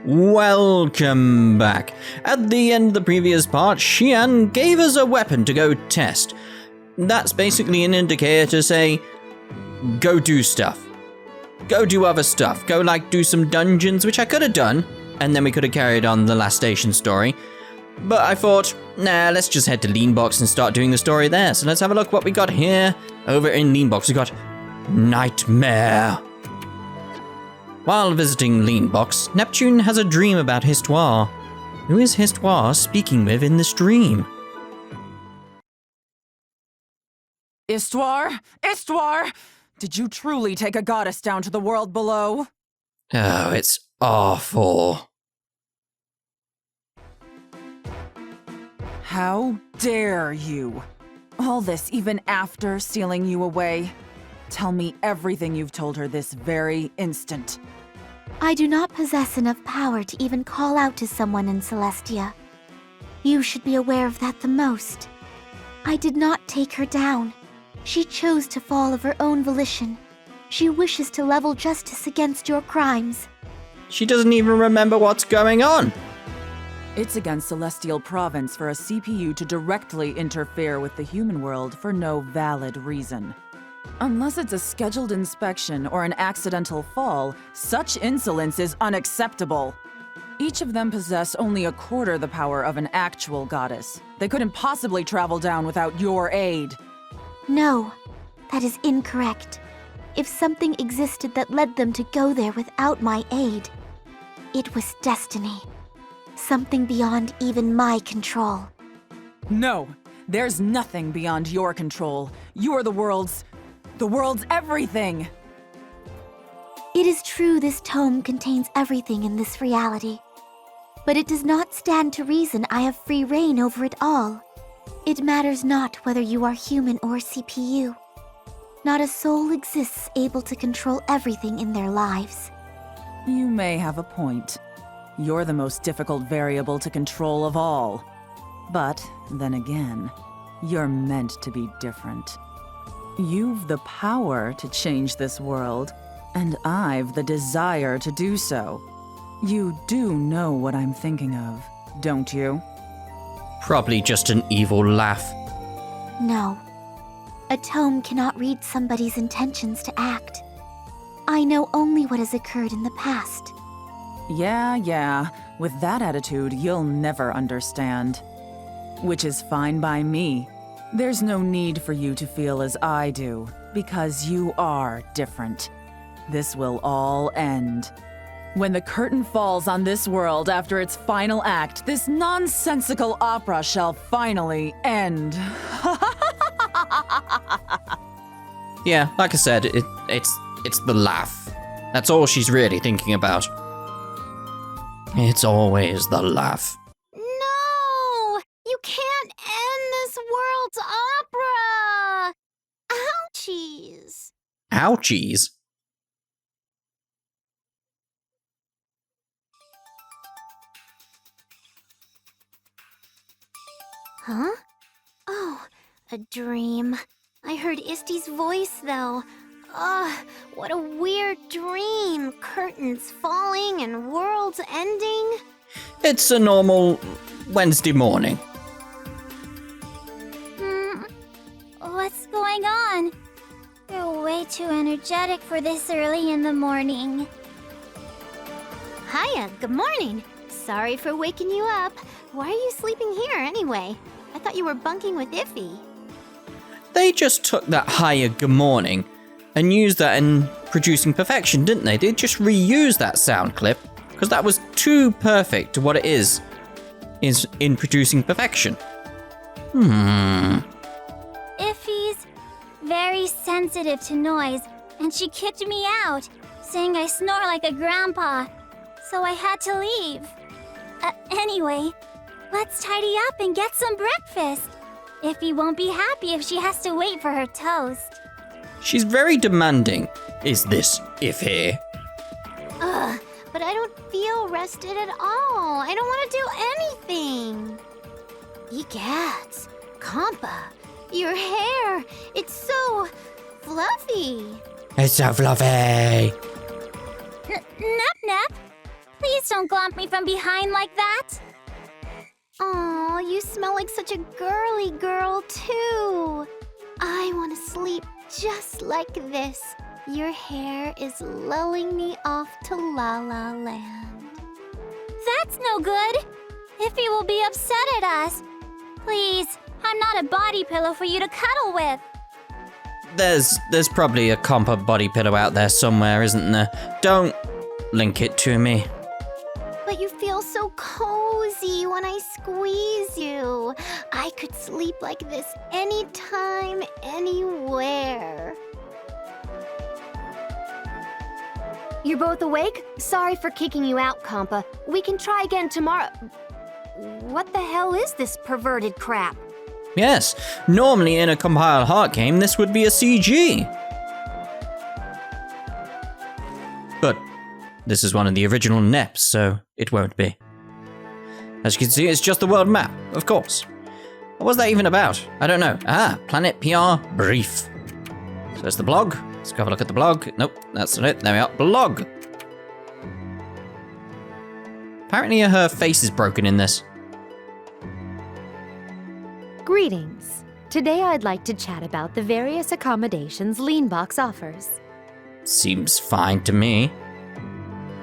Welcome back. At the end of the previous part, Xian gave us a weapon to go test. That's basically an indicator to say, go do stuff. Go do other stuff. Go do some dungeons, which I could have done, and then we could have carried on the last station story. But I thought, nah, let's just head to Leanbox and start doing the story there. So let's have a look what we got here. Over in Leanbox, we got Nightmare. While visiting Leanbox, Neptune has a dream about Histoire. Who is Histoire speaking with in this dream? Histoire? Histoire! Did you truly take a goddess down to the world below? Oh, it's awful. How dare you? All this even after sealing you away? Tell me everything you've told her this very instant. I do not possess enough power to even call out to someone in Celestia. You should be aware of that the most. I did not take her down. She chose to fall of her own volition. She wishes to level justice against your crimes. She doesn't even remember what's going on. It's against Celestial Province for a CPU to directly interfere with the human world for no valid reason. Unless it's a scheduled inspection or an accidental fall, such insolence is unacceptable. Each of them possess only a quarter the power of an actual goddess. They couldn't possibly travel down without your aid. No, that is incorrect. If something existed that led them to go there without my aid, it was destiny. Something beyond even my control. No, there's nothing beyond your control. You are the world's everything! It is true this tome contains everything in this reality. But it does not stand to reason I have free reign over it all. It matters not whether you are human or CPU. Not a soul exists able to control everything in their lives. You may have a point. You're the most difficult variable to control of all. But, then again, you're meant to be different. You've the power to change this world, and I've the desire to do so. You do know what I'm thinking of, don't you? Probably just an evil laugh. No. A tome cannot read somebody's intentions to act. I know only what has occurred in the past. Yeah. With that attitude, you'll never understand. Which is fine by me. There's no need for you to feel as I do, because you are different. This will all end. When the curtain falls on this world after its final act, this nonsensical opera shall finally end. Yeah, like I said, it's the laugh. That's all she's really thinking about. It's always the laugh. No! You can't end this world's opera! Ouchies! Ouchies? Huh? Oh, a dream. I heard Histy's voice, though. Ugh, what a weird dream. Curtains falling and worlds ending. It's a normal Wednesday morning. What's going on? You're way too energetic for this early in the morning. Hiya, good morning. Sorry for waking you up. Why are you sleeping here anyway? I thought you were bunking with Iffy. They just took that higher good morning and used that in Producing Perfection, didn't they? They just reused that sound clip because that was too perfect to what it is in Producing Perfection. Iffy's very sensitive to noise, and she kicked me out, saying I snore like a grandpa, so I had to leave. Anyway, let's tidy up and get some breakfast. Iffy won't be happy if she has to wait for her toast. She's very demanding, is this Iffy? Ugh, but I don't feel rested at all. I don't want to do anything. Egad, Compa, your hair, it's so fluffy. It's so fluffy. Nap. Please don't glomp me from behind like that. Aw, you smell like such a girly girl, too. I want to sleep just like this. Your hair is lulling me off to La La Land. That's no good. Iffy will be upset at us. Please, I'm not a body pillow for you to cuddle with. There's probably a Compa body pillow out there somewhere, isn't there? Don't link it to me. But you feel so cozy when I squeeze you. I could sleep like this anytime, anywhere. You're both awake? Sorry for kicking you out, Compa. We can try again tomorrow. What the hell is this perverted crap? Yes, normally in a compile heart game, this would be a CG. But this is one of the original NEPs, so it won't be. As you can see, it's just the world map, of course. What was that even about? I don't know. Ah, Planet PR Brief. So there's the blog. Let's go have a look at the blog. Nope, that's not it. There we are. Blog. Apparently her face is broken in this. Greetings. Today I'd like to chat about the various accommodations Leanbox offers. Seems fine to me.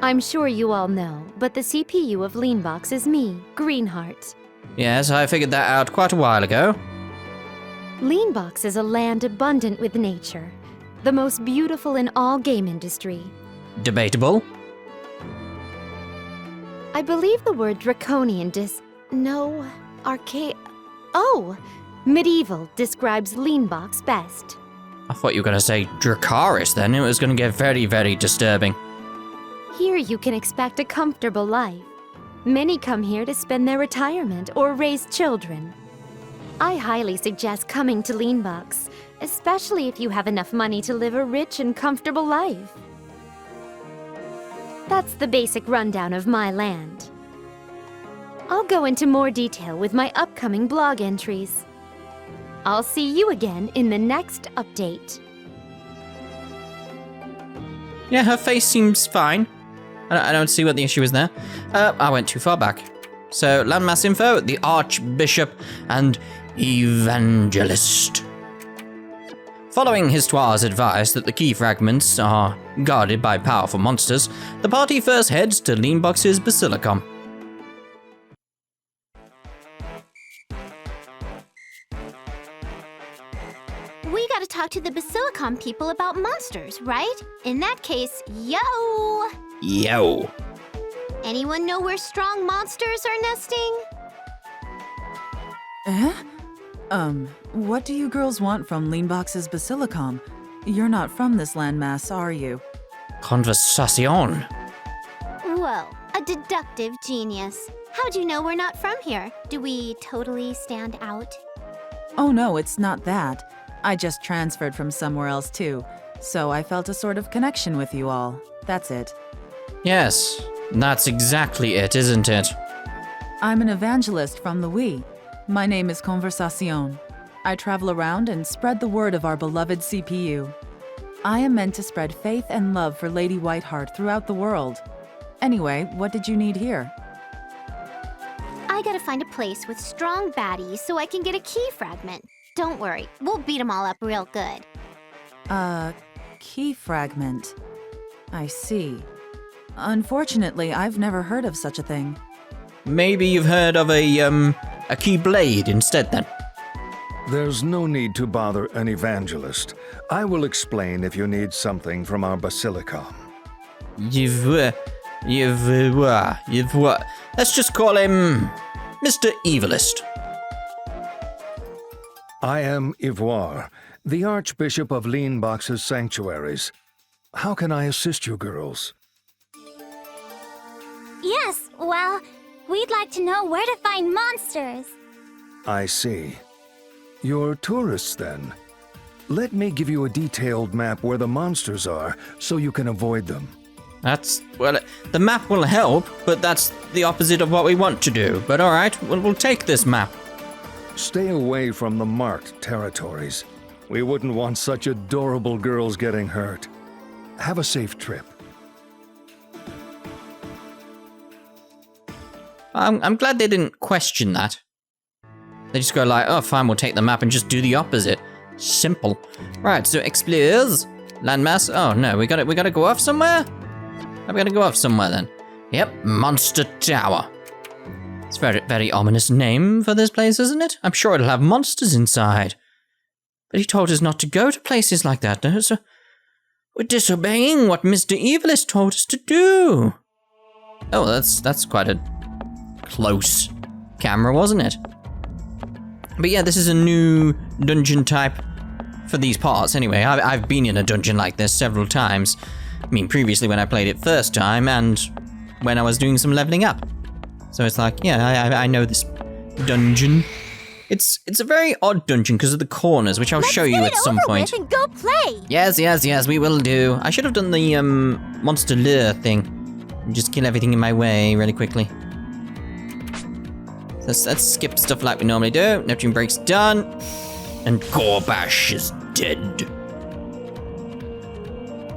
I'm sure you all know, but the CPU of Leanbox is me, Greenheart. Yes, I figured that out quite a while ago. Leanbox is a land abundant with nature, the most beautiful in all game industry. Debatable. I believe the word draconian medieval describes Leanbox best. I thought you were going to say Dracaris then. It was going to get very, very disturbing. Here you can expect a comfortable life. Many come here to spend their retirement or raise children. I highly suggest coming to Leanbox, especially if you have enough money to live a rich and comfortable life. That's the basic rundown of my land. I'll go into more detail with my upcoming blog entries. I'll see you again in the next update. Yeah, her face seems fine. I don't see what the issue is there. I went too far back. So, landmass info, the Archbishop and Evangelist. Following Histoire's advice that the Key Fragments are guarded by powerful monsters, the party first heads to Leanbox's Basilicom. We gotta talk to the Basilicom people about monsters, right? In that case, yo! Yo. Anyone know where strong monsters are nesting? What do you girls want from Leanbox's Basilicom? You're not from this landmass, are you? Conversation. Whoa, a deductive genius. How'd you know we're not from here? Do we totally stand out? Oh no, it's not that. I just transferred from somewhere else too, so I felt a sort of connection with you all. That's it. Yes, that's exactly it, isn't it? I'm an evangelist from the Wii. My name is Conversation. I travel around and spread the word of our beloved CPU. I am meant to spread faith and love for Lady Whiteheart throughout the world. Anyway, what did you need here? I gotta find a place with strong baddies so I can get a key fragment. Don't worry, we'll beat them all up real good. Key fragment. I see. Unfortunately, I've never heard of such a thing. Maybe you've heard of a key blade instead then. There's no need to bother an evangelist. I will explain if you need something from our Basilicom. Let's just call him Mr. Evilist. I am Ivoire, the Archbishop of Leanbox's Sanctuaries. How can I assist you girls? Yes, well, we'd like to know where to find monsters. I see. You're tourists, then. Let me give you a detailed map where the monsters are, so you can avoid them. The map will help, but that's the opposite of what we want to do. But alright, we'll take this map. Stay away from the marked territories. We wouldn't want such adorable girls getting hurt. Have a safe trip. I'm glad they didn't question that. They just go like, oh, fine, we'll take the map and just do the opposite. Simple. Right, so explorers, landmass. Oh no, we gotta go off somewhere? We gotta go off somewhere then. Yep, Monster Tower. It's a very, very ominous name for this place, isn't it? I'm sure it'll have monsters inside. But he told us not to go to places like that, no? So we're disobeying what Mr. Evilist told us to do. Oh, that's quite a close camera, wasn't it? But yeah, this is a new dungeon type for these parts anyway. I've been in a dungeon like this several times. I mean, previously when I played it first time and when I was doing some leveling up. So it's like, yeah, I know this dungeon. It's a very odd dungeon because of the corners, which I'll show you at some point. And go play. Yes, we will do. I should have done the monster lure thing. And just kill everything in my way really quickly. Let's skip stuff like we normally do. Neptune break's done. And Gorbash is dead.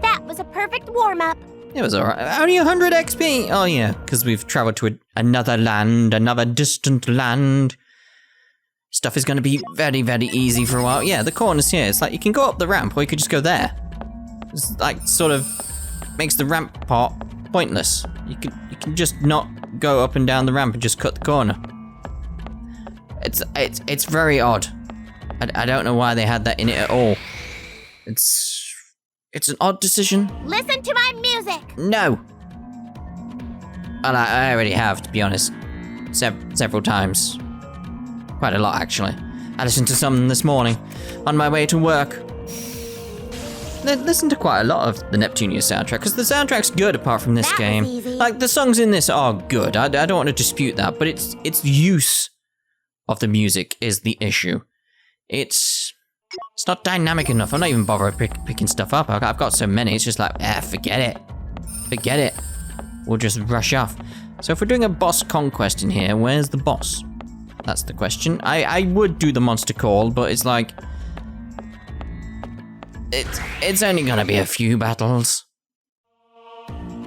That was a perfect warm-up. It was alright. Only 100 XP! Oh yeah, because we've traveled to another land, another distant land. Stuff is going to be very, very easy for a while. Yeah, the corners here. It's like you can go up the ramp or you could just go there. It's like sort of makes the ramp part pointless. You can just not go up and down the ramp and just cut the corner. It's very odd. I don't know why they had that in it at all. It's an odd decision. Listen to my music. No. Well, I already have, to be honest. Several times. Quite a lot, actually. I listened to some this morning on my way to work. I listened to quite a lot of the Neptunia soundtrack, because the soundtrack's good apart from this game. Like, the songs in this are good. I don't want to dispute that, but its use of the music is the issue. It's not dynamic enough. I'm not even bothered picking stuff up. I've got so many, it's just like, forget it. Forget it. We'll just rush off. So if we're doing a boss conquest in here, where's the boss? That's the question. I would do the monster call, but it's like... It's only gonna be a few battles.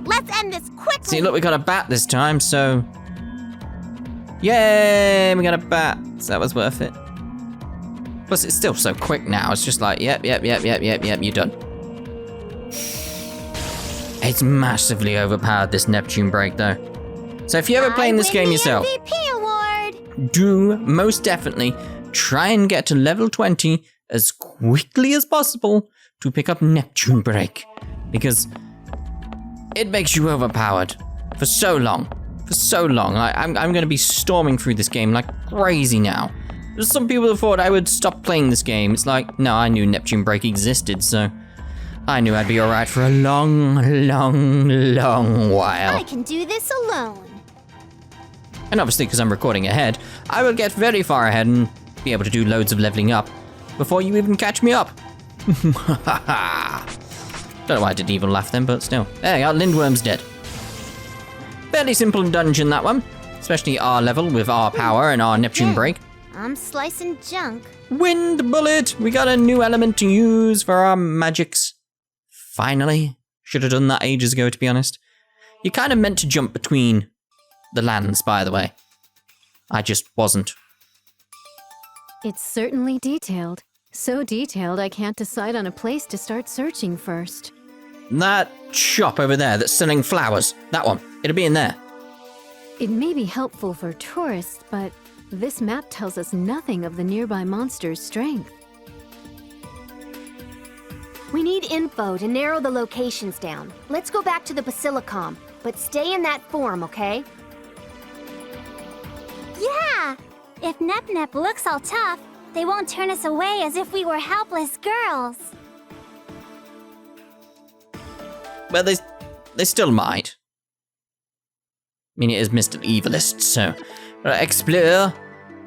Let's end this quickly. See, look, we got a bat this time, so... Yay, we got a bat. So that was worth it. Plus, it's still so quick now. It's just like, yep, you're done. It's massively overpowered, this Neptune break, though. So if you're ever playing this game yourself, MVP award. Do most definitely try and get to level 20 as quickly as possible to pick up Neptune break. Because it makes you overpowered for so long. For so long. I'm going to be storming through this game like crazy now. There's some people that thought I would stop playing this game. It's like, no, I knew Neptune break existed, so I knew I'd be alright for a long while. I can do this alone. And obviously, because I'm recording ahead, I will get very far ahead and be able to do loads of leveling up before you even catch me up. Don't know why I did evil laugh then, but still. There you go, Lindworm's dead. Fairly simple dungeon, that one. Especially our level with our power and our Neptune break. I'm slicing junk. Wind bullet! We got a new element to use for our magics. Finally. Should have done that ages ago, to be honest. You kind of meant to jump between the lands, by the way. I just wasn't. It's certainly detailed. So detailed I can't decide on a place to start searching first. That shop over there that's selling flowers. That one. It'll be in there. It may be helpful for tourists, but this map tells us nothing of the nearby monster's strength. We need info to narrow the locations down. Let's go back to the Basilicom, but stay in that form, okay? Yeah! If Nep looks all tough, they won't turn us away as if we were helpless girls. Well, they still might. I mean, it is Mr. Evilist, so... Right, explore.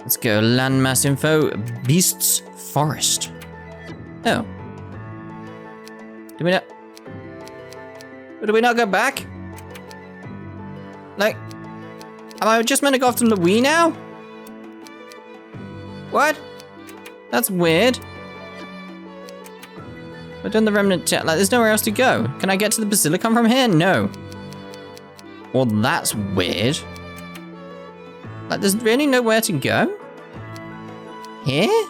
Let's go landmass info. Beasts Forest. Oh. Do we not go back? Like... Am I just meant to go off to Loowee now? What? That's weird. I've done the remnant like, there's nowhere else to go. Can I get to the Basilicom from here? No. Well, that's weird. Like, there's really nowhere to go? Here?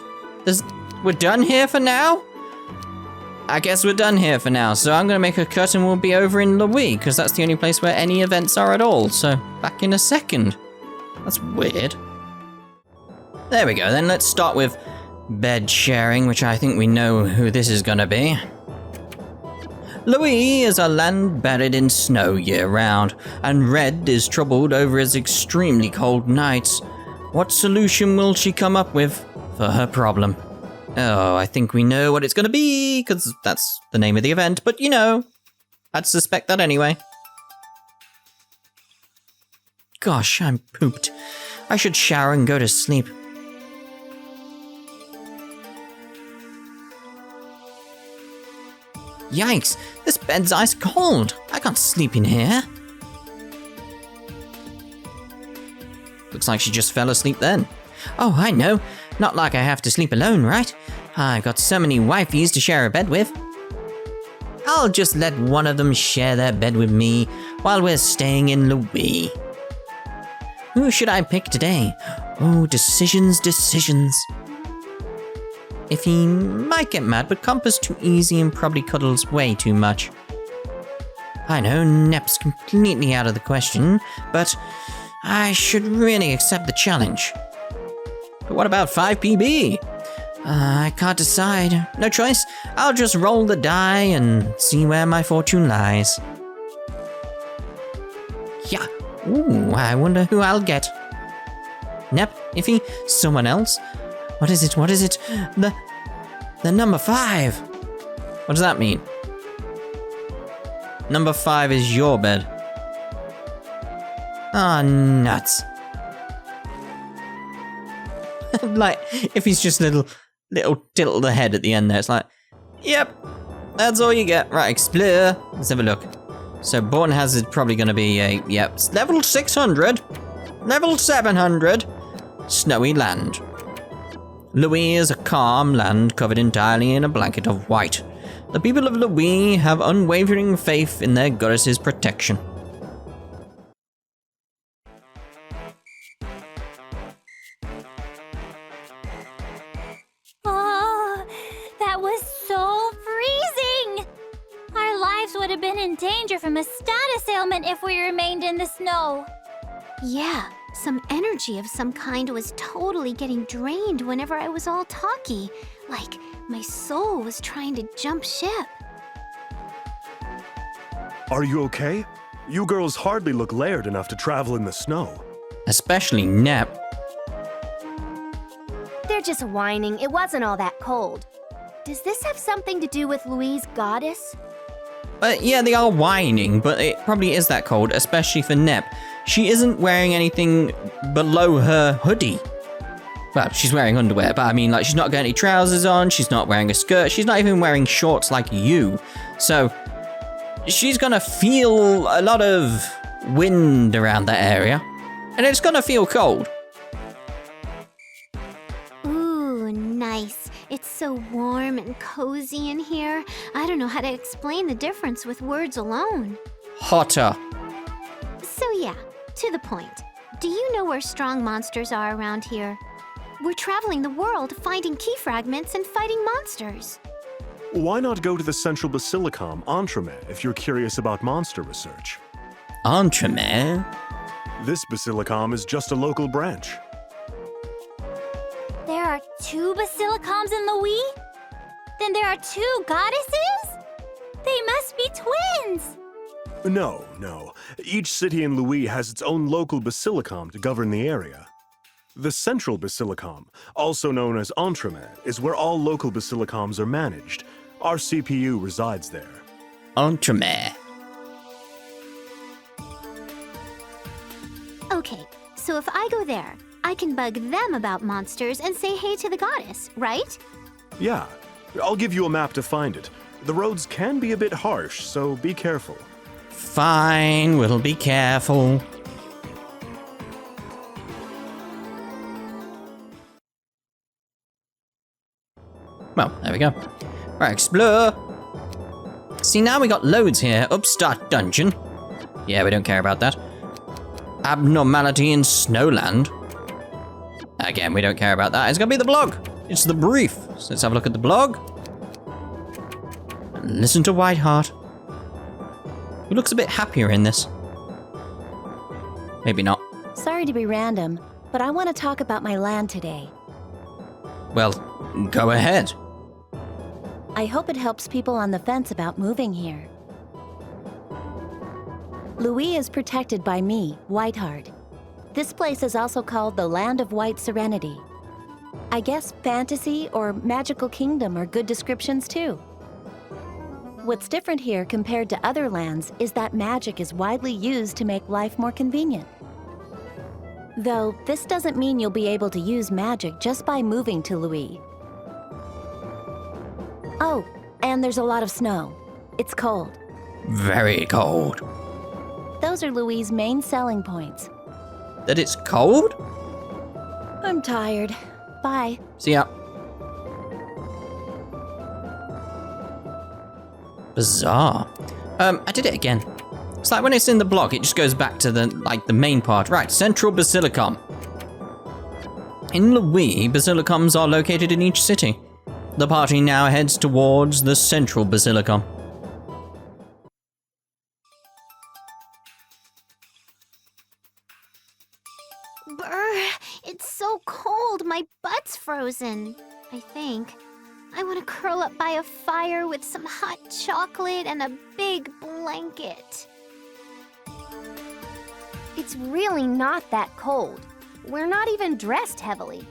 We're done here for now? I guess we're done here for now, so I'm gonna make a cut and we'll be over in Loowee, because that's the only place where any events are at all, so back in a second. That's weird. There we go, then let's start with bed sharing, which I think we know who this is gonna be. Loowee is a land buried in snow year-round, and Red is troubled over his extremely cold nights. What solution will she come up with for her problem? Oh, I think we know what it's gonna be, because that's the name of the event, but you know, I'd suspect that anyway. Gosh, I'm pooped. I should shower and go to sleep. Yikes, this bed's ice cold. I can't sleep in here. Looks like she just fell asleep then. Oh, I know. Not like I have to sleep alone, right? I've got so many wifeys to share a bed with. I'll just let one of them share their bed with me while we're staying in Loowee. Who should I pick today? Oh, decisions. Iffy might get mad, but Compa's too easy and probably cuddles way too much. I know, Nep's completely out of the question, but I should really accept the challenge. But what about 5PB? I can't decide. No choice. I'll just roll the die and see where my fortune lies. Yeah. Ooh, I wonder who I'll get. Nep, Iffy, someone else? What is it? The number 5. What does that mean? Number 5 is your bed. Ah, nuts. Like, if he's just little tilt of the head at the end there, it's like, yep, that's all you get. Right, explore. Let's have a look. So Born Hazard probably going to be a, yep, level 600, level 700, snowy land. Loowee is a calm land covered entirely in a blanket of white. The people of Loowee have unwavering faith in their goddess's protection. Oh, that was so freezing! Our lives would have been in danger from a status ailment if we remained in the snow. Yeah, some energy of some kind was totally getting drained whenever I was all talky. Like, my soul was trying to jump ship. Are you okay? You girls hardly look layered enough to travel in the snow. Especially Nep. They're just whining. It wasn't all that cold. Does this have something to do with Louise's goddess? Yeah, they are whining, but it probably is that cold, especially for Nep. She isn't wearing anything below her hoodie. Well, she's wearing underwear, but I mean, like, she's not got any trousers on, she's not wearing a skirt, she's not even wearing shorts like you. So, she's gonna feel a lot of wind around that area, and it's gonna feel cold. Ooh, nice. It's so warm and cozy in here. I don't know how to explain the difference with words alone. Hotter. So yeah, to the point. Do you know where strong monsters are around here? We're traveling the world, finding key fragments and fighting monsters. Why not go to the Central Basilicom, Entremet, if you're curious about monster research? Entremet? This Basilicom is just a local branch. There are 2 Basilicoms in Loowee? Then there are 2 goddesses? They must be twins! No. Each city in Loowee has its own local Basilicom to govern the area. The Central Basilicom, also known as Entremet, is where all local Basilicoms are managed. Our CPU resides there. Entremet. Okay, so if I go there, I can bug them about monsters and say hey to the goddess, right? Yeah, I'll give you a map to find it. The roads can be a bit harsh, so be careful. Fine, we'll be careful. Well, there we go. Right, explore. See, now we got loads here. Upstart dungeon. Yeah, we don't care about that. Abnormality in Snowland. we don't care about that. It's gonna be the blog. It's the brief. So let's have a look at the blog. And listen to Whiteheart. He looks a bit happier in this. Maybe not. Sorry to be random, but I want to talk about my land today. Well, go ahead. I hope it helps people on the fence about moving here. Loowee is protected by me, Whiteheart. This place is also called the Land of White Serenity. I guess fantasy or magical kingdom are good descriptions too. What's different here compared to other lands is that magic is widely used to make life more convenient. Though, this doesn't mean you'll be able to use magic just by moving to Loowee. Oh, and there's a lot of snow. It's cold. Very cold. Those are Loowee's main selling points. That it's cold? I'm tired. Bye. See ya. Bizarre. I did it again. It's like when it's in the block, it just goes back to the main part. Right, Central Basilicom. In Loowee, Basilicums are located in each city. The party now heads towards the Central Basilicom. Brr, it's so cold, my butt's frozen, I think. I want to curl up by a fire with some hot chocolate and a big blanket. It's really not that cold. We're not even dressed heavily.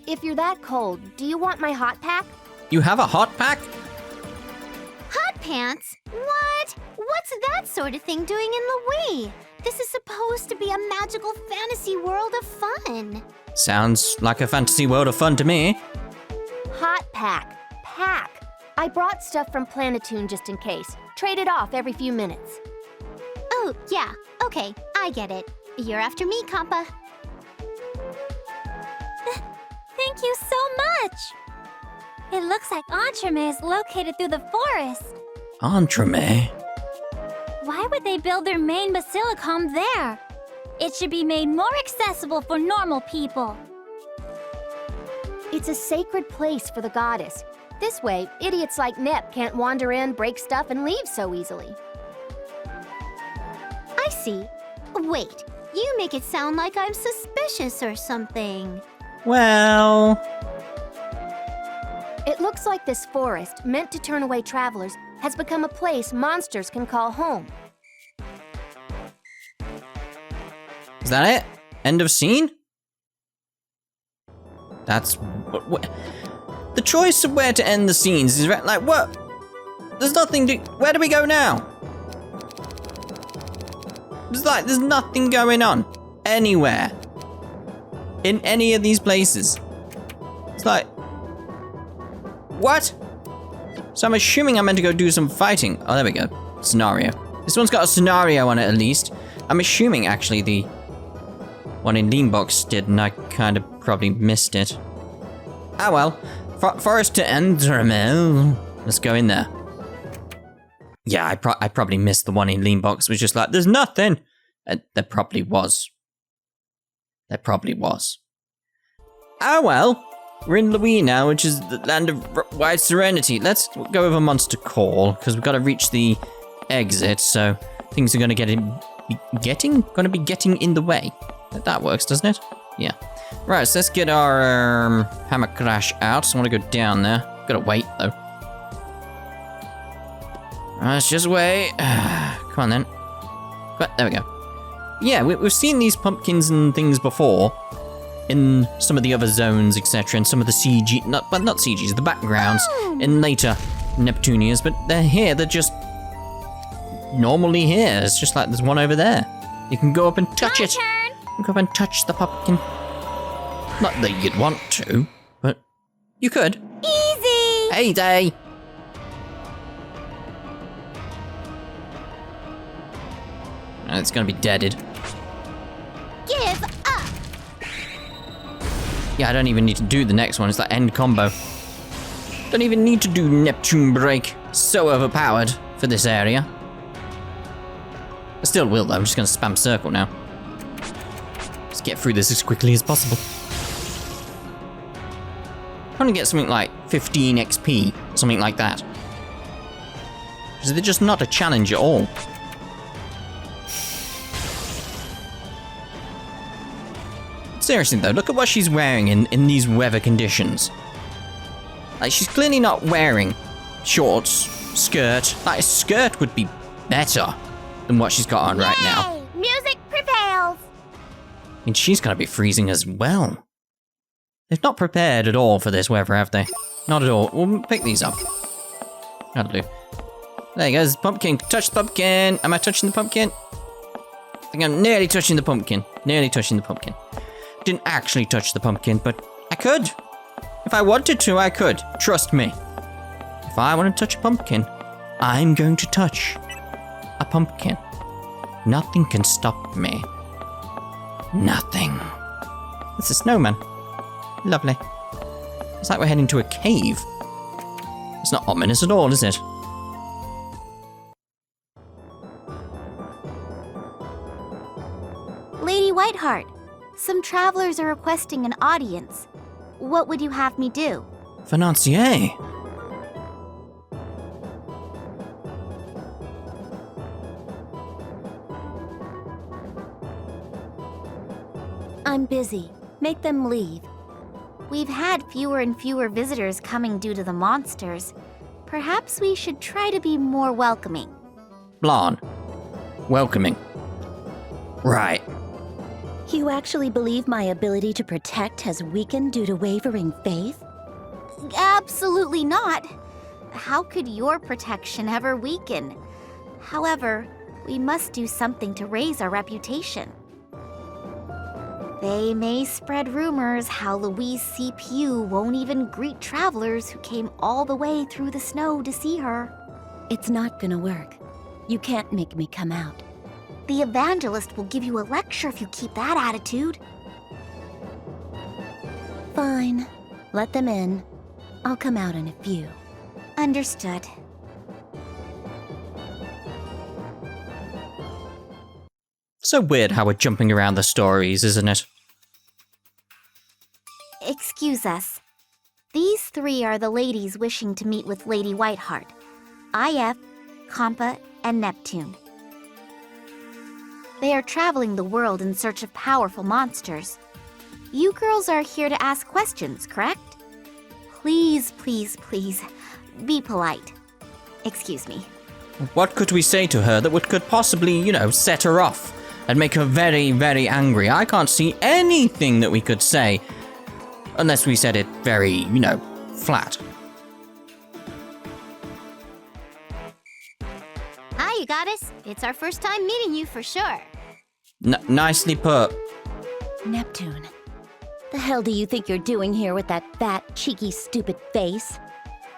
If you're that cold, do you want my hot pack? You have a hot pack? Hot pants? What? What's that sort of thing doing in Loowee? This is supposed to be a magical fantasy world of fun. Sounds like a fantasy world of fun to me. Hot pack. Pack. I brought stuff from Planetoon just in case. Trade it off every few minutes. Oh, yeah. Okay, I get it. You're after me, Compa. Thank you so much! It looks like Entremet is located through the forest. Entremet? Why would they build their main basilicom there? It should be made more accessible for normal people. It's a sacred place for the goddess. This way, idiots like Nep can't wander in, break stuff, and leave so easily. I see. Wait, you make it sound like I'm suspicious or something. Well... It looks like this forest, meant to turn away travelers, has become a place monsters can call home. Is that it? End of scene? That's... what? The choice of where to end the scenes is like, what? There's nothing to... Where do we go now? There's nothing going on. Anywhere. In any of these places. It's like... What? So I'm assuming I'm meant to go do some fighting. Oh, there we go. Scenario. This one's got a scenario on it at least. I'm assuming actually the one in Leanbox did, and I kind of probably missed it. Ah well. Forest to Entremet. Let's go in there. Yeah, I probably missed the one in Leanbox. It was just like, there's nothing. There probably was. There probably was. Ah well. We're in Loowee now, which is the land of white serenity. Let's go over Monster Call, because we've got to reach the exit, so things are going to be getting in the way. That works, doesn't it? Yeah. Right, so let's get our hammer crash out. So I want to go down there. Gotta wait, though. Let's just wait. Come on, then. But there we go. Yeah, we've seen these pumpkins and things before. In some of the other zones, etc., and some of the CG, not CGs, the backgrounds in later Neptunias, but they're here, they're just normally here. It's just like there's one over there. You can go up and touch it. Turn. You can go up and touch the pumpkin. Not that you'd want to, but you could. Easy! Hey, Day! It's gonna be deaded. Give up! Yeah, I don't even need to do the next one. It's that end combo. Don't even need to do Neptune break. So overpowered for this area. I still will though. I'm just gonna spam circle now. Let's get through this as quickly as possible. Only get something like 15 XP, something like that. Because they're just not a challenge at all. Seriously though, look at what she's wearing in these weather conditions. Like, she's clearly not wearing shorts, skirt. Like, a skirt would be better than what she's got on right now. Music prevails! I mean, she's gonna be freezing as well. They've not prepared at all for this weather, have they? Not at all. We'll pick these up. That'll do. There you go, there's the pumpkin. Touch the pumpkin. Am I touching the pumpkin? I think I'm nearly touching the pumpkin. Nearly touching the pumpkin. Didn't actually touch the pumpkin, but I could. If I wanted to, I could. Trust me. If I want to touch a pumpkin, I'm going to touch a pumpkin. Nothing can stop me. Nothing. It's a snowman. Lovely. It's like we're heading to a cave. It's not ominous at all, is it? Lady Whiteheart, some travelers are requesting an audience. What would you have me do? Financier. I'm busy. Make them leave. We've had fewer and fewer visitors coming due to the monsters. Perhaps we should try to be more welcoming. Blanc. Welcoming. Right. You actually believe my ability to protect has weakened due to wavering faith? Absolutely not. How could your protection ever weaken? However, we must do something to raise our reputation. They may spread rumors how Louise's CPU won't even greet travelers who came all the way through the snow to see her. It's not gonna work. You can't make me come out. The evangelist will give you a lecture if you keep that attitude. Fine. Let them in. I'll come out in a few. Understood. So weird how we're jumping around the stories, isn't it? Excuse us. These three are the ladies wishing to meet with Lady Whiteheart. IF, Compa, and Neptune. They are traveling the world in search of powerful monsters. You girls are here to ask questions, correct? Please, please, please, be polite. Excuse me. What could we say to her that could possibly, set her off and make her very, very angry? I can't see anything that we could say unless we said it very, flat. Hi, you goddess. It's our first time meeting you for sure. Nicely put. Neptune. The hell do you think you're doing here with that fat, cheeky, stupid face?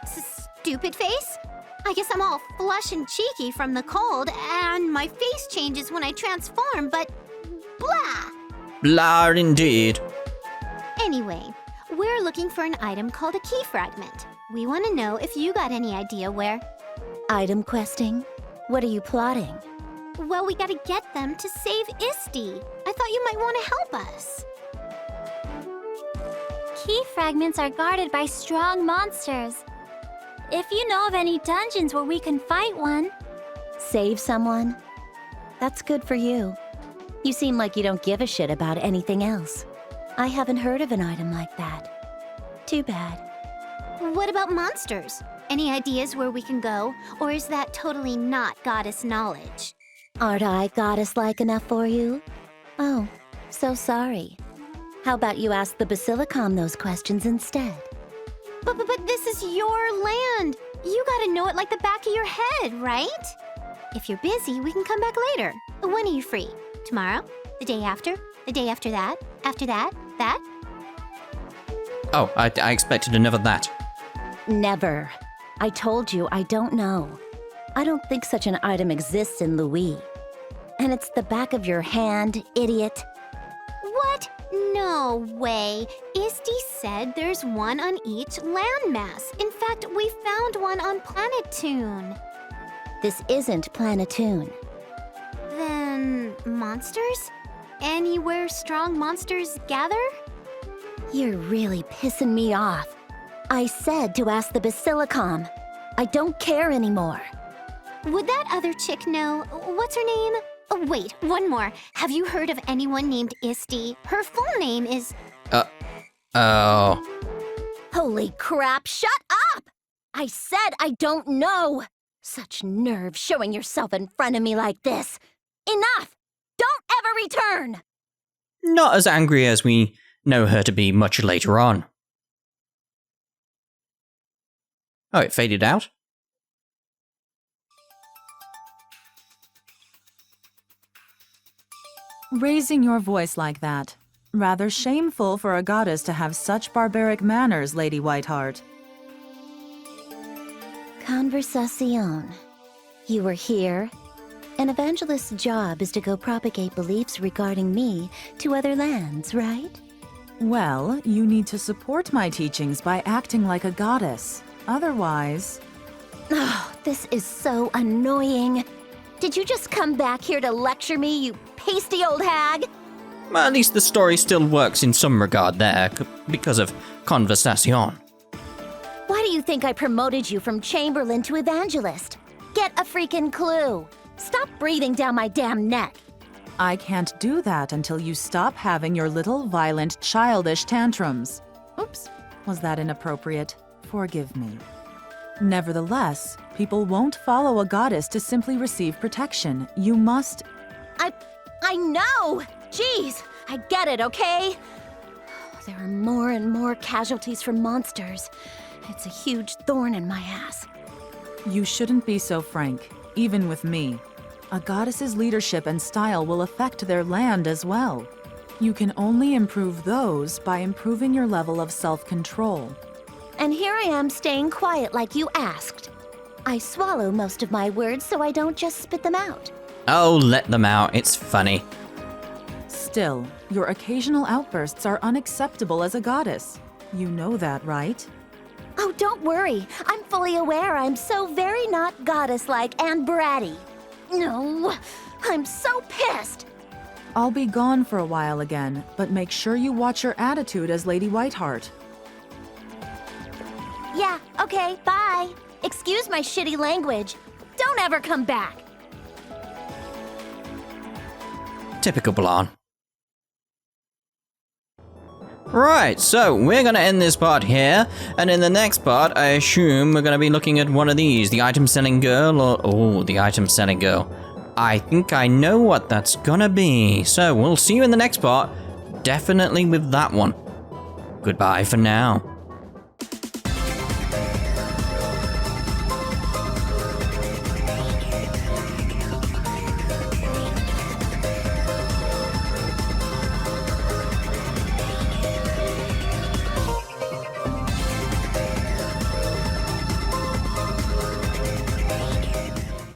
Stupid face? I guess I'm all flush and cheeky from the cold, and my face changes when I transform, but blah! Blah indeed. Anyway, we're looking for an item called a Key Fragment. We want to know if you got any idea where... Item questing? What are you plotting? Well, we gotta get them to save Histy. I thought you might want to help us. Key fragments are guarded by strong monsters. If you know of any dungeons where we can fight one... Save someone? That's good for you. You seem like you don't give a shit about anything else. I haven't heard of an item like that. Too bad. What about monsters? Any ideas where we can go? Or is that totally not goddess knowledge? Aren't I goddess-like enough for you? Oh, so sorry. How about you ask the Basilicom those questions instead? But this is your land! You gotta know it like the back of your head, right? If you're busy, we can come back later. When are you free? Tomorrow? The day after? The day after that? After that? That? Oh, I expected another that. Never. I told you I don't know. I don't think such an item exists in Loowee. And it's the back of your hand, idiot. What? No way. Histy said there's one on each landmass. In fact, we found one on Planetoon. This isn't Planetoon. Then... monsters? Anywhere strong monsters gather? You're really pissing me off. I said to ask the Basilicom. I don't care anymore. Would that other chick know? What's her name? Oh, wait, one more. Have you heard of anyone named Histy? Her full name is... Oh. Holy crap, shut up! I said I don't know! Such nerve showing yourself in front of me like this. Enough! Don't ever return! Not as angry as we know her to be much later on. Oh, it faded out? Raising your voice like that. Rather shameful for a goddess to have such barbaric manners, Lady Whiteheart. Conversación. You were here. An evangelist's job is to go propagate beliefs regarding me to other lands, right? Well, you need to support my teachings by acting like a goddess. Otherwise... Oh, this is so annoying. Did you just come back here to lecture me, you pasty old hag? Well, at least the story still works in some regard there, because of Conversación. Why do you think I promoted you from Chamberlain to Evangelist? Get a freaking clue. Stop breathing down my damn neck. I can't do that until you stop having your little violent, childish tantrums. Oops, was that inappropriate? Forgive me. Nevertheless, people won't follow a goddess to simply receive protection. You must... I know! Jeez, I get it, okay? There are more and more casualties from monsters. It's a huge thorn in my ass. You shouldn't be so frank, even with me. A goddess's leadership and style will affect their land as well. You can only improve those by improving your level of self-control. And here I am staying quiet like you asked. I swallow most of my words so I don't just spit them out. Oh, let them out, it's funny. Still, your occasional outbursts are unacceptable as a goddess. You know that, right? Oh, don't worry. I'm fully aware I'm so very not goddess-like and bratty. No, I'm so pissed. I'll be gone for a while again, but make sure you watch your attitude as Lady Whiteheart. Yeah, okay, bye. Excuse my shitty language. Don't ever come back. Typical Blanc. Right, so we're gonna end this part here, and in the next part, I assume we're gonna be looking at one of these, the item selling girl, or, oh, the item selling girl. I think I know what that's gonna be, so we'll see you in the next part, definitely with that one. Goodbye for now.